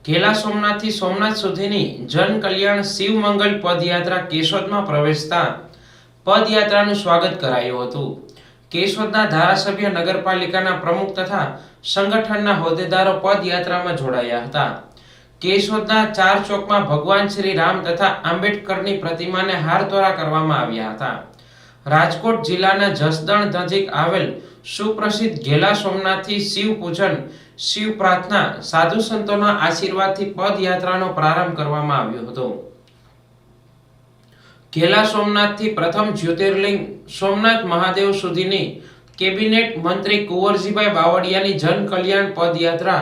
ઘેલા સોમનાથથી સોમનાથ સુધીની જન કલ્યાણ શિવ મંગલ પદયાત્રા કેશોદમાં પ્રવેશતા પદયાત્રાનું સ્વાગત કરાયું હતું। કેશોદના ધારાસભ્ય, નગરપાલિકાના પ્રમુખ તથા સંગઠનના હોદ્દેદારો પદયાત્રામાં જોડાયા હતા। કેશોદના 4 ચોકમાં ભગવાન શ્રી રામ તથા આંબેડકરની પ્રતિમાને હારતોરા કરવામાં આવ્યા હતા। રાજકોટ જિલ્લાના જસદણ નજીક આવેલ સુપ્રસિદ્ધ ઘેલા સોમનાથથી શિવ પૂજન, શિવ પ્રાર્થના, સાધુ સંતોના આશીર્વાદથી પદયાત્રાનો પ્રારંભ કરવામાં આવ્યો હતો। ઘેલા સોમનાથથી પ્રથમ જ્યોતિર્લિંગ સોમનાથ મહાદેવ સુધીની કેબિનેટ મંત્રી કુંવરજીભાઈ બાવળિયાની જન કલ્યાણ પદયાત્રા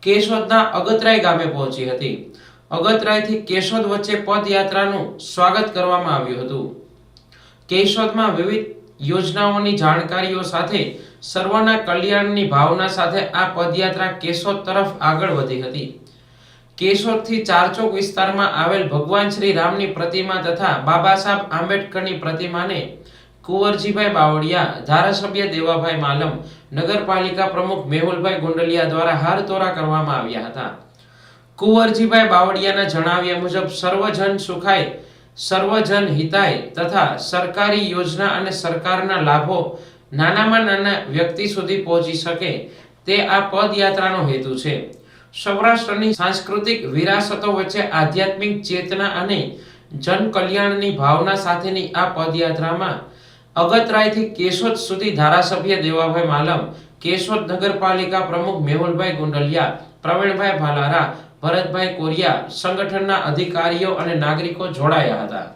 કેશોદના અગતરાય ગામે પહોંચી હતી। અગતરાયથી કેશોદ વચ્ચે પદયાત્રાનું સ્વાગત કરવામાં આવ્યું હતું। કેશોદમાં વિવિધ યોજનાઓની જાણકારીઓ સાથે સર્વના કલ્યાણની ભાવના સાથે આ પદયાત્રા કેશોદ તરફ આગળ વધી હતી। કેશોદથી 4 ચોક વિસ્તારમાં આવેલ ભગવાન શ્રી રામની પ્રતિમા તથા બાબા સાહેબ આંબેડકરની પ્રતિમાને કુંવરજીભાઈ બાવળિયા, ધારાસભ્ય દેવાભાઈ માલમ, નગરપાલિકા પ્રમુખ મેહુલભાઈ ગુંડલિયા દ્વારા હારતોરા કરવામાં આવ્યા હતા। કુંવરજીભાઈ બાવળિયાના જણાવ્યા મુજબ સર્વજન સુખાય, સર્વજન હિતાય તથા સરકારી યોજના અને સરકારના લાભો નાનામાં નાના વ્યક્તિ સુધી પહોંચી શકે તે આ પદયાત્રાનો હેતુ છે। સૌરાષ્ટ્રની સાંસ્કૃતિક વિરાસતો વચ્ચે આધ્યાત્મિક ચેતના અને જન કલ્યાણની ભાવના સાથેની આ પદયાત્રામાં અગતરાયથી કેશોદ સુધી ધારાસભ્ય દેવાભાઈ માલમ, કેશોદ નગરપાલિકા પ્રમુખ મેહુલભાઈ ગુંડલિયા, પ્રવીણભાઈ ભાલારા, ભરતભાઈ કોરિયા, સંગઠનના અધિકારીઓ અને નાગરિકો જોડાયા હતા।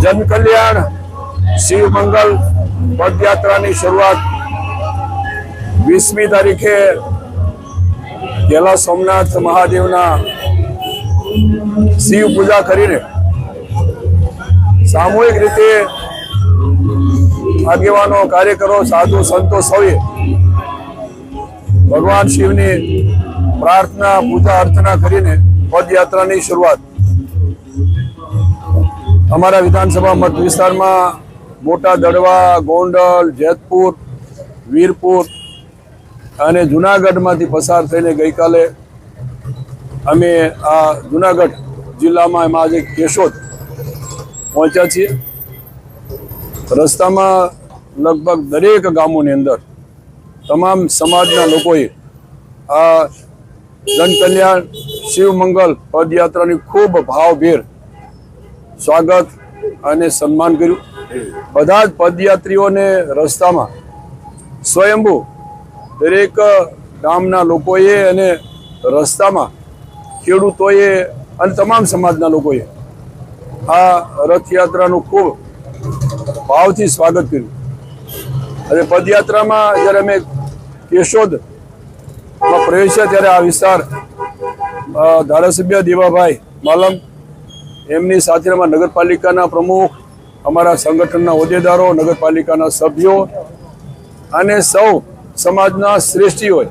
જન કલ્યાણ શિવ મંગલ પદયાત્રાની શરૂઆત 20મી તારીખે ઘેલા સોમનાથ મહાદેવના શિવ પૂજા કરીને સામૂહિક રીતે આગેવાનો, કાર્યકરો, સાધુ સંતો સૌએ ભગવાન શિવની પ્રાર્થના, પૂજા અર્ચના કરીને પદયાત્રાની શરૂઆત અમારા વિધાનસભા મત વિસ્તારમાં મોટા દડવા, ગોંડલ, જેતપુર, વીરપુર અને જુનાગઢમાંથી પસાર થઈને ગઈકાલે અમે આ જુનાગઢ જિલ્લામાં એમાં આજે કેશોદ પહોંચ્યા છીએ। રસ્તામાં લગભગ દરેક ગામોની અંદર તમામ સમાજના લોકોએ આ જન કલ્યાણ શિવ મંગલ પદયાત્રાની ખૂબ ભાવભેર સ્વાગત અને સન્માન કર્યું। બધા જ પદયાત્રીઓને રસ્તામાં સ્વયંભૂ દરેક ગામના લોકોએ અને રસ્તામાં ખેડૂતોએ અને તમામ સમાજના લોકોએ આ રથયાત્રાનું ખૂબ ભાવથી સ્વાગત કર્યું। અને પદયાત્રામાં જ્યારે અમે કેશોદમાં પ્રવેશ્યા ત્યારે આ વિસ્તાર ધારાસભ્ય દેવાભાઈ માલમ, એમની સાથે નગરપાલિકાના પ્રમુખ, અમારા સંગઠનના હોદ્દેદારો, નગરપાલિકાના સભ્યો અને સૌ સમાજના શ્રેષ્ઠીઓએ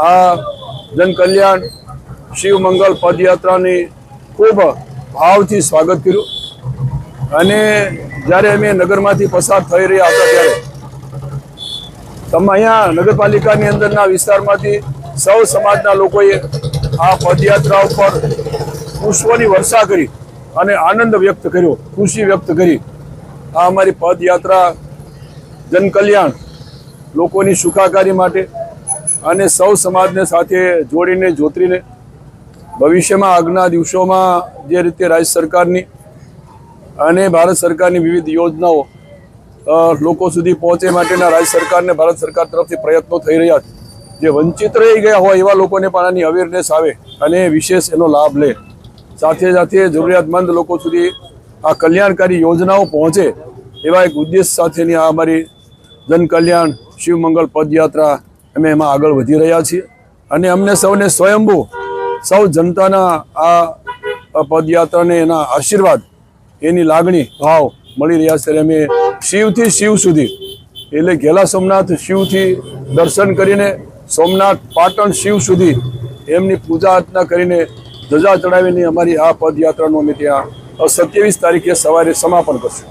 આ જન કલ્યાણ શિવ મંગલ પદયાત્રાની ખૂબ ભાવથી સ્વાગત કર્યું। અને જ્યારે અમે નગરમાંથી પસાર થઈ રહ્યા હતા ત્યારે અહીંયા નગરપાલિકાની અંદરના વિસ્તારમાંથી સૌ સમાજના લોકોએ આ પદયાત્રા ઉપર પુષ્પોની વર્ષા કરી અને આનંદ વ્યક્ત કર્યો, ખુશી વ્યક્ત કરી। આ અમારી પદયાત્રા જન કલ્યાણ, લોકોની સુખાકારી માટે અને સૌ સમાજને સાથે જોડીને જોતરીને ભવિષ્યમાં આગળના દિવસોમાં જે રીતે રાજ્ય સરકારની અને ભારત સરકારની વિવિધ યોજનાઓ લોકો સુધી પહોંચે માટેના રાજ્ય સરકારને ભારત સરકાર તરફથી પ્રયત્નો થઈ રહ્યા છે। જે વંચિત રહી ગયા હોય એવા લોકોને પણ આની અવેરનેસ આવે અને વિશેષ એનો લાભ લે, સાથે સાથે જરૂરિયાતમંદ લોકો સુધી આ કલ્યાણકારી યોજનાઓ પહોંચે એવા એક ઉદ્દેશ સાથેની આ અમારી જન કલ્યાણ શિવ મંગલ પદયાત્રા અમે એમાં આગળ વધી રહ્યા છીએ। અને અમને સૌને સ્વયંભૂ સૌ જનતાના આ પદયાત્રાને એના આશીર્વાદ, એની લાગણી, ભાવ મળી રહ્યા છે। અમે શિવથી શિવ સુધી એટલે ઘેલા સોમનાથ શિવથી દર્શન કરીને સોમનાથ પાટણ શિવ સુધી એમની પૂજા અર્ચના કરીને ધજા ચડાવીને અમારી આ પદયાત્રાનું અમે ત્યાં 27 તારીખે સવારે સમાપન કરશું।